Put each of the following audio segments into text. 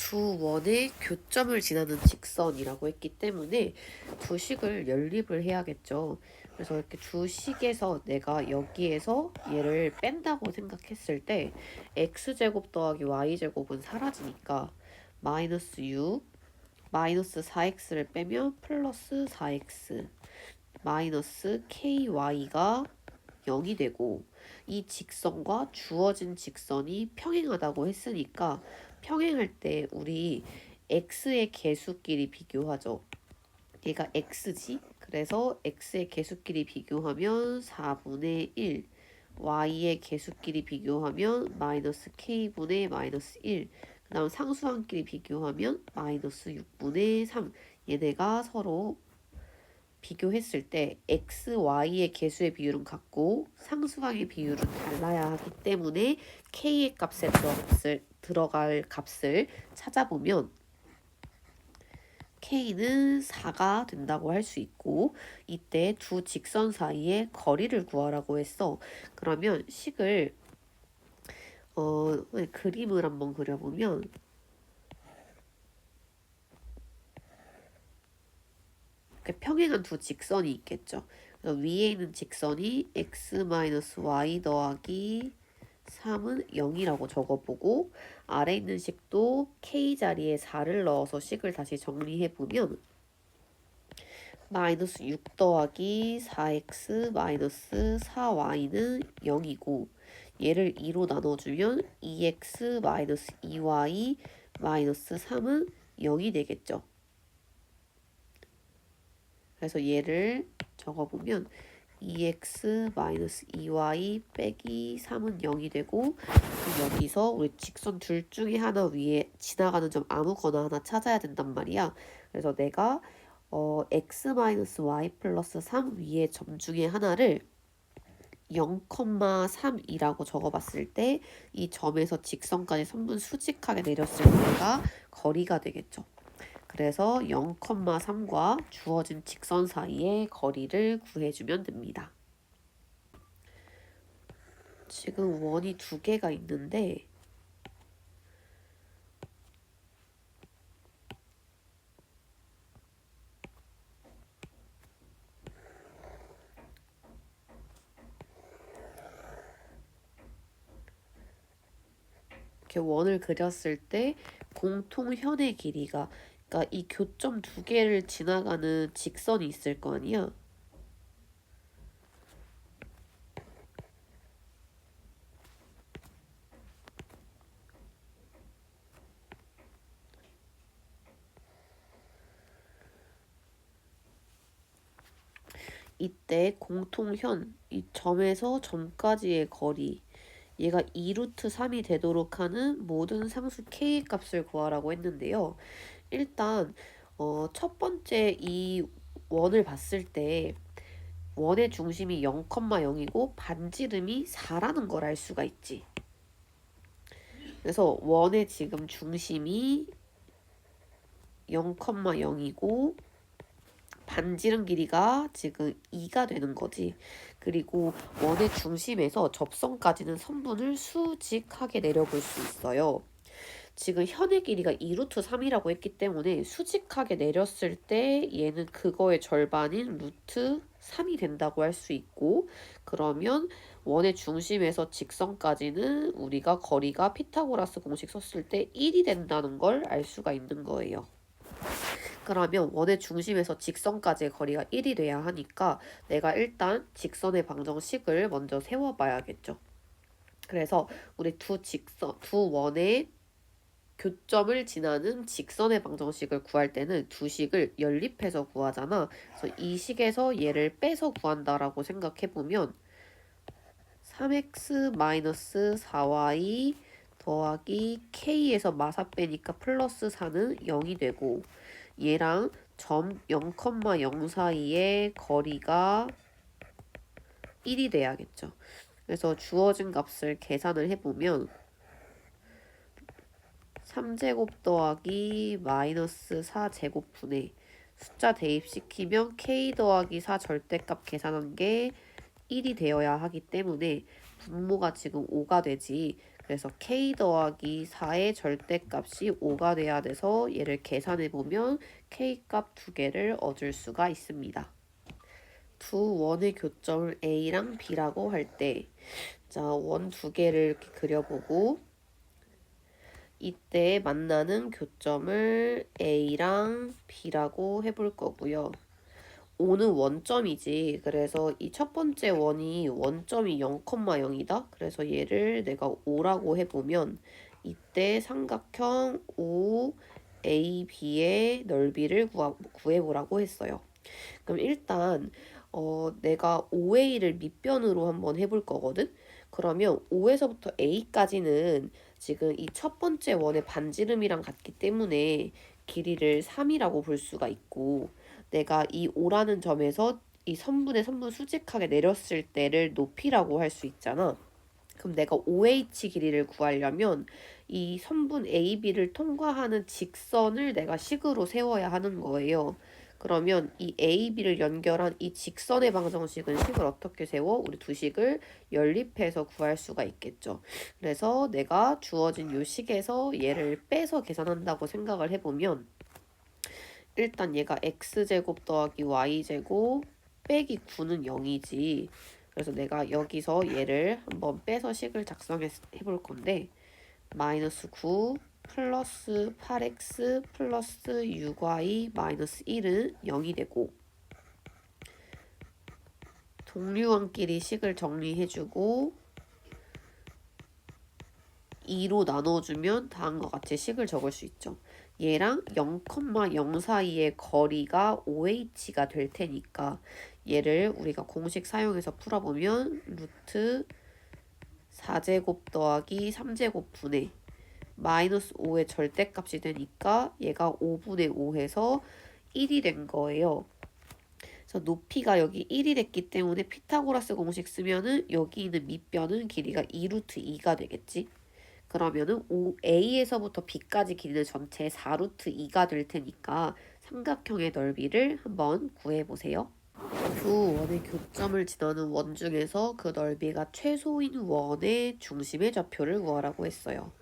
두 원의 교점을 지나는 직선이라고 했기 때문에 두 식을 연립을 해야겠죠. 그래서 이렇게 두 식에서 내가 여기에서 얘를 뺀다고 생각했을 때 x제곱 더하기 y제곱은 사라지니까 마이너스 6, 마이너스 4x를 빼면 플러스 4x, 마이너스 ky가 0이 되고, 이 직선과 주어진 직선이 평행하다고 했으니까 평행할 때 우리 x의 개수끼리 비교하죠. 얘가 x지? 그래서 x의 개수끼리 비교하면 4분의 1, y의 개수끼리 비교하면 마이너스 k분의 마이너스 1, 그 다음 상수항끼리 비교하면 마이너스 6분의 3. 얘네가 서로 비교했을 때 x, y의 개수의 비율은 같고 상수항의 비율은 달라야 하기 때문에 k의 값에 들어갈 값을 찾아보면 k는 4가 된다고 할 수 있고, 이때 두 직선 사이의 거리를 구하라고 했어. 그러면 식을 그림을 한번 그려보면 평행한 두 직선이 있겠죠. 그래서 위에 있는 직선이 x-y 더하기 3은 0이라고 적어보고, 아래 있는 식도 k 자리에 4를 넣어서 식을 다시 정리해보면 마이너스 6 더하기 4x 마이너스 4y는 0이고, 얘를 2로 나눠주면 2x 마이너스 2y 마이너스 3은 0이 되겠죠. 그래서 얘를 적어보면 2x 마이너스 2y 빼기 3은 0이 되고, 여기서 우리 직선 둘 중에 하나 위에 지나가는 점 아무거나 하나 찾아야 된단 말이야. 그래서 내가 x 마이너스 y 플러스 3 위에 점 중에 하나를 0,3이라고 적어봤을 때 이 점에서 직선까지 선분 수직하게 내렸을 때가 거리가 되겠죠. 그래서 0,3과 주어진 직선 사이의 거리를 구해주면 됩니다. 지금 원이 두 개가 있는데 이렇게 원을 그렸을 때 공통현의 길이가, 그러니까 이 교점 두 개를 지나가는 직선이 있을 거 아니야. 이때 공통현, 이 점에서 점까지의 거리, 얘가 2루트 3이 되도록 하는 모든 상수 k의 값을 구하라고 했는데요. 일단 첫 번째 이 원을 봤을 때 원의 중심이 0,0이고 반지름이 4라는 걸 알 수가 있지. 그래서 원의 지금 중심이 0,0이고 반지름 길이가 지금 2가 되는 거지. 그리고 원의 중심에서 접선까지는 선분을 수직하게 내려볼 수 있어요. 지금 현의 길이가 2루트 3이라고 했기 때문에 수직하게 내렸을 때 얘는 그거의 절반인 루트 3이 된다고 할 수 있고, 그러면 원의 중심에서 직선까지는 우리가 거리가 피타고라스 공식 썼을 때 1이 된다는 걸 알 수가 있는 거예요. 그러면 원의 중심에서 직선까지의 거리가 1이 돼야 하니까 내가 일단 직선의 방정식을 먼저 세워봐야겠죠. 그래서 우리 두 원의 교점을 지나는 직선의 방정식을 구할 때는 두 식을 연립해서 구하잖아. 그래서 이 식에서 얘를 빼서 구한다라고 생각해보면 3x-4y 더하기 k에서 마사 빼니까 플러스 4는 0이 되고, 얘랑 점 0,0 사이의 거리가 1이 돼야겠죠. 그래서 주어진 값을 계산을 해보면 3제곱 더하기 마이너스 4제곱분의 숫자 대입시키면 k 더하기 4 절대값 계산한 게 1이 되어야 하기 때문에 분모가 지금 5가 되지. 그래서 k 더하기 4의 절대값이 5가 돼야 돼서 얘를 계산해보면 k값 두 개를 얻을 수가 있습니다. 두 원의 교점을 A랑 B라고 할 때, 자, 원 두 개를 이렇게 그려보고, 이때 만나는 교점을 A랑 B라고 해볼 거고요. 5는 원점이지. 그래서 이 첫 번째 원이 원점이 0,0이다. 그래서 얘를 내가 5라고 해보면 이때 삼각형 OAB의 넓이를 구해보라고 했어요. 그럼 일단 내가 OA를 밑변으로 한번 해볼 거거든. 그러면 5에서부터 A까지는 지금 이 첫 번째 원의 반지름이랑 같기 때문에 길이를 3이라고 볼 수가 있고, 내가 이 5라는 점에서 이 선분의 선분 수직하게 내렸을 때를 높이라고 할 수 있잖아. 그럼 내가 OH 길이를 구하려면 이 선분 AB를 통과하는 직선을 내가 식으로 세워야 하는 거예요. 그러면 이 AB를 연결한 이 직선의 방정식은 식을 어떻게 세워? 우리 두 식을 연립해서 구할 수가 있겠죠. 그래서 내가 주어진 요 식에서 얘를 빼서 계산한다고 생각을 해보면, 일단 얘가 x제곱 더하기 y제곱 빼기 9는 0이지. 그래서 내가 여기서 얘를 한번 빼서 식을 작성해 볼 건데, 마이너스 9 플러스 8x 플러스 6y 마이너스 1은 0이 되고, 동류원끼리 식을 정리해주고 2로 나눠주면 다음과 같이 식을 적을 수 있죠. 얘랑 0,0 사이의 거리가 OH가 될 테니까 얘를 우리가 공식 사용해서 풀어보면 루트 4제곱 더하기 3제곱 분의 마이너스 5의 절대값이 되니까 얘가 5분의 5해서 1이 된 거예요. 그래서 높이가 여기 1이 됐기 때문에 피타고라스 공식 쓰면은 여기 있는 밑변은 길이가 2루트 2가 되겠지. 그러면은 A에서부터 B까지 길이는 전체 4루트 2가 될 테니까 삼각형의 넓이를 한번 구해보세요. 두 원의 교점을 지나는 원 중에서 그 넓이가 최소인 원의 중심의 좌표를 구하라고 했어요.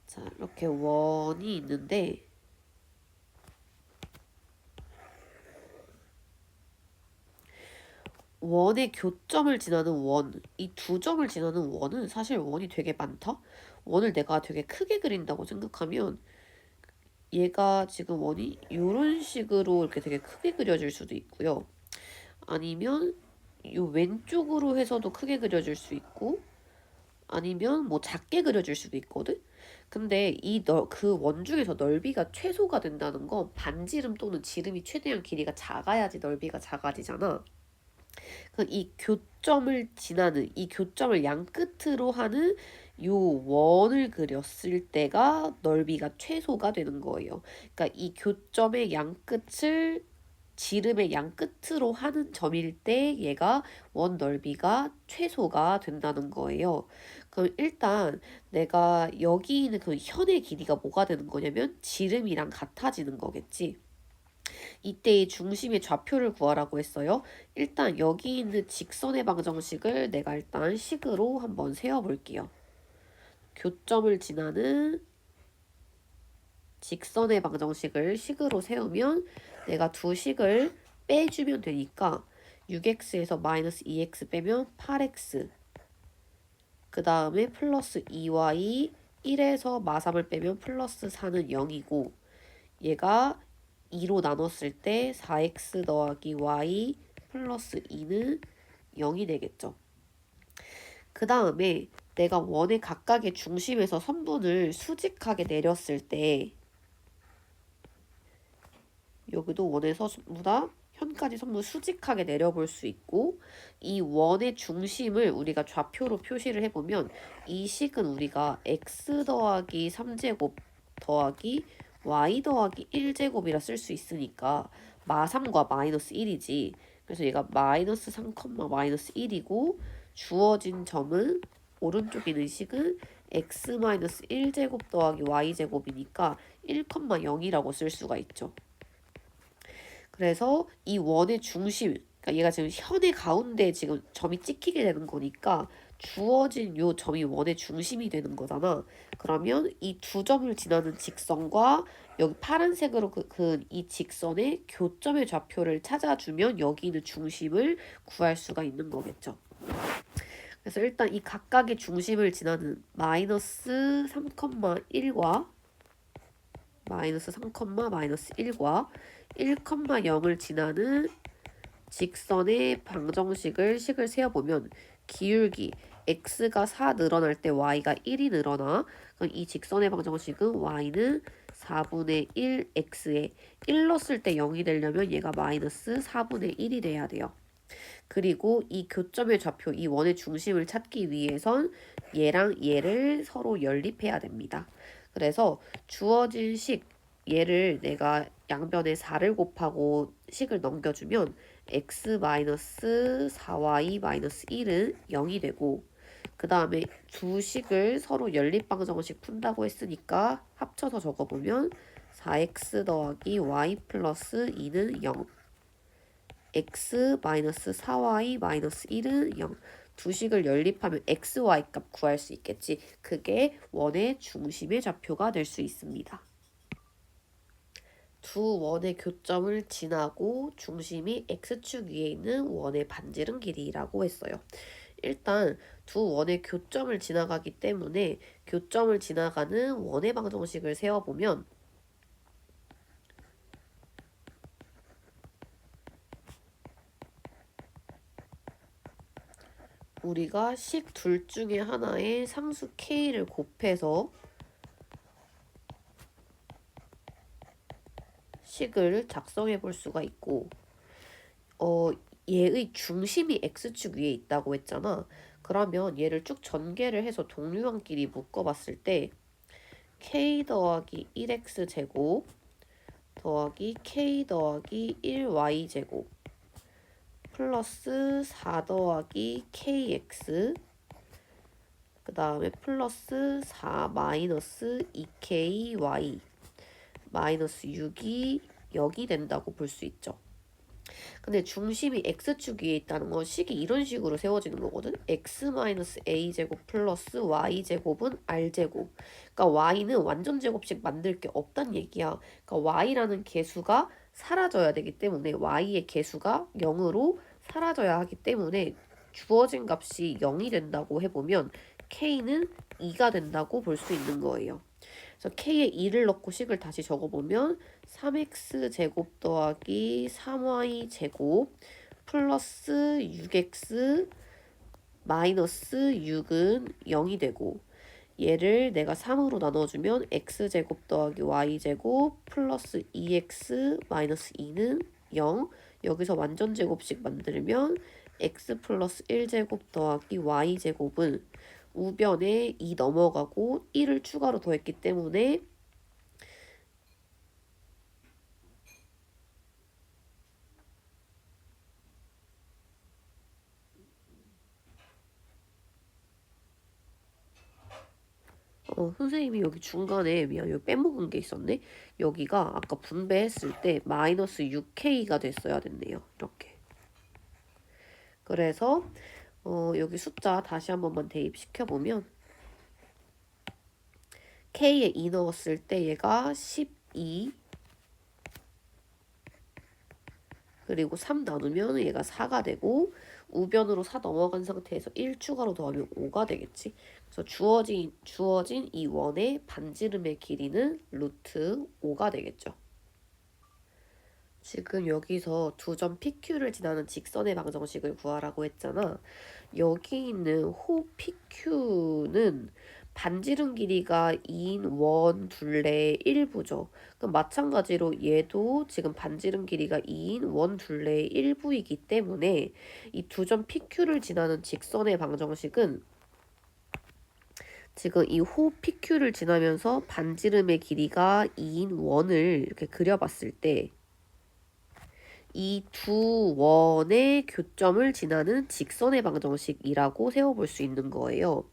자, 이렇게 원이 있는데 원의 교점을 지나는 원, 이 두 점을 지나는 원은 사실 원이 되게 많다? 원을 내가 되게 크게 그린다고 생각하면 얘가 지금 원이 이런 식으로 이렇게 되게 크게 그려질 수도 있고요. 아니면 이 왼쪽으로 해서도 크게 그려질 수 있고, 아니면 뭐 작게 그려질 수도 있거든? 근데 그 원 중에서 넓이가 최소가 된다는 건 반지름 또는 지름이 최대한 길이가 작아야지 넓이가 작아지잖아. 이 교점을 지나는, 이 교점을 양끝으로 하는 요 원을 그렸을 때가 넓이가 최소가 되는 거예요. 그러니까 이 교점의 양끝을 지름의 양끝으로 하는 점일 때 얘가 원 넓이가 최소가 된다는 거예요. 그럼 일단 내가 여기 있는 그 현의 길이가 뭐가 되는 거냐면 지름이랑 같아지는 거겠지. 이때의 중심의 좌표를 구하라고 했어요. 일단 여기 있는 직선의 방정식을 내가 일단 식으로 한번 세워볼게요. 교점을 지나는 직선의 방정식을 식으로 세우면 내가 두 식을 빼주면 되니까 6x에서 마이너스 2x 빼면 8x, 그 다음에 플러스 2y, 1에서 마3을 빼면 플러스 4는 0이고, 얘가 2로 나눴을 때 4x 더하기 y 플러스 2는 0이 되겠죠. 그 다음에 내가 원의 각각의 중심에서 선분을 수직하게 내렸을 때 여기도 원에서 전부 다 현까지 선분 수직하게 내려볼 수 있고, 이 원의 중심을 우리가 좌표로 표시를 해보면 이 식은 우리가 x 더하기 3제곱 더하기 y 더하기 1제곱이라 쓸 수 있으니까 마3과 마이너스 1이지. 그래서 얘가 마이너스 3, 마이너스 1이고 주어진 점은 오른쪽에 있는 식은 x 마이너스 1제곱 더하기 y제곱이니까 1,0이라고 쓸 수가 있죠. 그래서 이 원의 중심, 그러니까 얘가 지금 현의 가운데 지금 점이 찍히게 되는 거니까 주어진 요 점이 원의 중심이 되는 거잖아. 그러면 이 두 점을 지나는 직선과 여기 파란색으로 그은 이 직선의 교점의 좌표를 찾아주면 여기 있는 중심을 구할 수가 있는 거겠죠. 그래서 일단 이 각각의 중심을 지나는 마이너스 3,1과 마이너스 3, 마이너스 1과 1,0을 지나는 직선의 방정식을 세어보면 기울기 x가 4 늘어날 때 y가 1이 늘어나. 그럼 이 직선의 방정식은 y는 4분의 1 x에 1 넣었을 때 0이 되려면 얘가 마이너스 4분의 1이 돼야 돼요. 그리고 이 교점의 좌표, 이 원의 중심을 찾기 위해선 얘랑 얘를 서로 연립해야 됩니다. 그래서 주어진 식, 얘를 내가 양변에 4를 곱하고 식을 넘겨주면 x-4y-1은 0이 되고, 그 다음에 두 식을 서로 연립방정식 푼다고 했으니까 합쳐서 적어보면 4x 더하기 y 플러스 2는 0, x-4y-1은 0. 두 식을 연립하면 xy 값 구할 수 있겠지. 그게 원의 중심의 좌표가 될 수 있습니다. 두 원의 교점을 지나고 중심이 x축 위에 있는 원의 반지름 길이라고 했어요. 일단 두 원의 교점을 지나가기 때문에 교점을 지나가는 원의 방정식을 세워보면 우리가 식 둘 중에 하나의 상수 k를 곱해서 식을 작성해 볼 수가 있고, 얘의 중심이 x축 위에 있다고 했잖아. 그러면 얘를 쭉 전개를 해서 동류항끼리 묶어봤을 때 k 더하기 1x 제곱 더하기 k 더하기 1y 제곱 플러스 4 더하기 kx 그 다음에 플러스 4 마이너스 2ky 마이너스 6이 0이 된다고 볼 수 있죠. 근데 중심이 x축 위에 있다는 건 식이 이런 식으로 세워지는 거거든. x-a제곱 플러스 y제곱은 r제곱. 그러니까 y는 완전 제곱식 만들 게 없단 얘기야. 그러니까 y라는 개수가 사라져야 되기 때문에 y의 개수가 0으로 사라져야 하기 때문에 주어진 값이 0이 된다고 해보면 k는 2가 된다고 볼 수 있는 거예요. 그래서 k에 2를 넣고 식을 다시 적어보면 3x 제곱 더하기 3y 제곱 플러스 6x 마이너스 6은 0이 되고, 얘를 내가 3으로 나눠주면 x제곱 더하기 y제곱 플러스 2x 마이너스 2는 0. 여기서 완전 제곱식 만들면 x 플러스 1제곱 더하기 y제곱은 우변에 2 넘어가고 1을 추가로 더했기 때문에 선생님이 여기 중간에 미안 여기 빼먹은 게 있었네. 여기가 아까 분배했을 때 마이너스 6k가 됐어야 됐네요. 이렇게. 그래서 여기 숫자 다시 한 번만 대입시켜보면 k에 2 넣었을 때 얘가 12 그리고 3 나누면 얘가 4가 되고 우변으로 4 넘어간 상태에서 1 추가로 더하면 5가 되겠지. 그래서 주어진 이 원의 반지름의 길이는 루트 5가 되겠죠. 지금 여기서 두 점 PQ를 지나는 직선의 방정식을 구하라고 했잖아. 여기 있는 호 PQ는 반지름 길이가 2인 원 둘레의 일부죠. 그럼 마찬가지로 얘도 지금 반지름 길이가 2인 원 둘레의 일부이기 때문에 이 두 점 PQ를 지나는 직선의 방정식은 지금 이 호 PQ를 지나면서 반지름의 길이가 2인 원을 이렇게 그려봤을 때 이 두 원의 교점을 지나는 직선의 방정식이라고 세워볼 수 있는 거예요.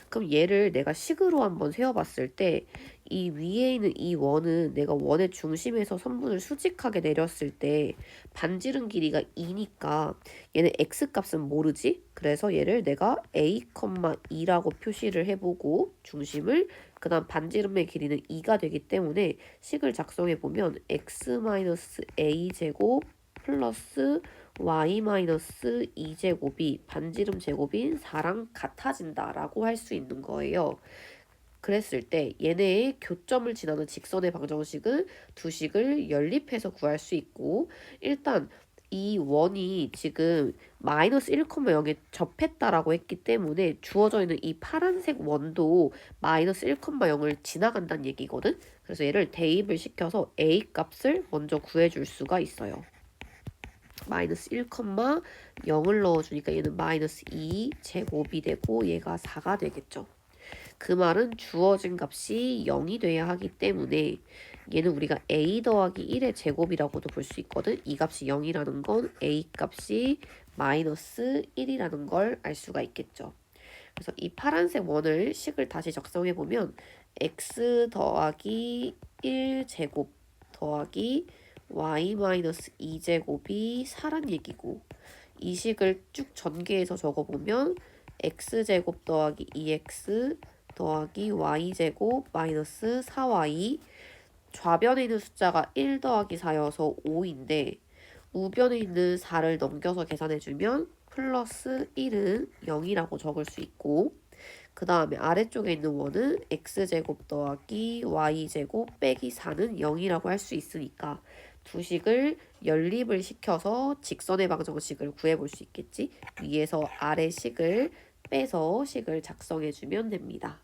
그럼 얘를 내가 식으로 한번 세워봤을 때 이 위에 있는 이 원은 내가 원의 중심에서 선분을 수직하게 내렸을 때 반지름 길이가 2니까 얘는 x값은 모르지? 그래서 얘를 내가 a, 2라고 표시를 해보고 중심을 그 다음 반지름의 길이는 2가 되기 때문에 식을 작성해보면 x-a 제곱 플러스 y-2 제곱이 반지름 제곱인 4랑 같아진다라고 할 수 있는 거예요. 그랬을 때 얘네의 교점을 지나는 직선의 방정식은 두 식을 연립해서 구할 수 있고 일단 이 원이 지금 마이너스 1,0에 접했다라고 했기 때문에 주어져 있는 이 파란색 원도 마이너스 1,0을 지나간다는 얘기거든. 그래서 얘를 대입을 시켜서 a 값을 먼저 구해줄 수가 있어요. 마이너스 1,0을 넣어주니까 얘는 마이너스 2 제곱이 되고 얘가 4가 되겠죠. 그 말은 주어진 값이 0이 돼야 하기 때문에 얘는 우리가 a 더하기 1의 제곱이라고도 볼 수 있거든. 이 값이 0이라는 건 a 값이 마이너스 1이라는 걸 알 수가 있겠죠. 그래서 이 파란색 원을 식을 다시 적성해 보면 x 더하기 1 제곱 더하기 y-2 제곱이 4란 얘기고 이 식을 쭉 전개해서 적어보면 x제곱 더하기 2x 더하기 y제곱 마이너스 4y 좌변에 있는 숫자가 1 더하기 4여서 5인데 우변에 있는 4를 넘겨서 계산해주면 플러스 1은 0이라고 적을 수 있고 그 다음에 아래쪽에 있는 원은 x제곱 더하기 y제곱 빼기 4는 0이라고 할 수 있으니까 두 식을 연립을 시켜서 직선의 방정식을 구해볼 수 있겠지. 위에서 아래 식을 빼서 식을 작성해주면 됩니다.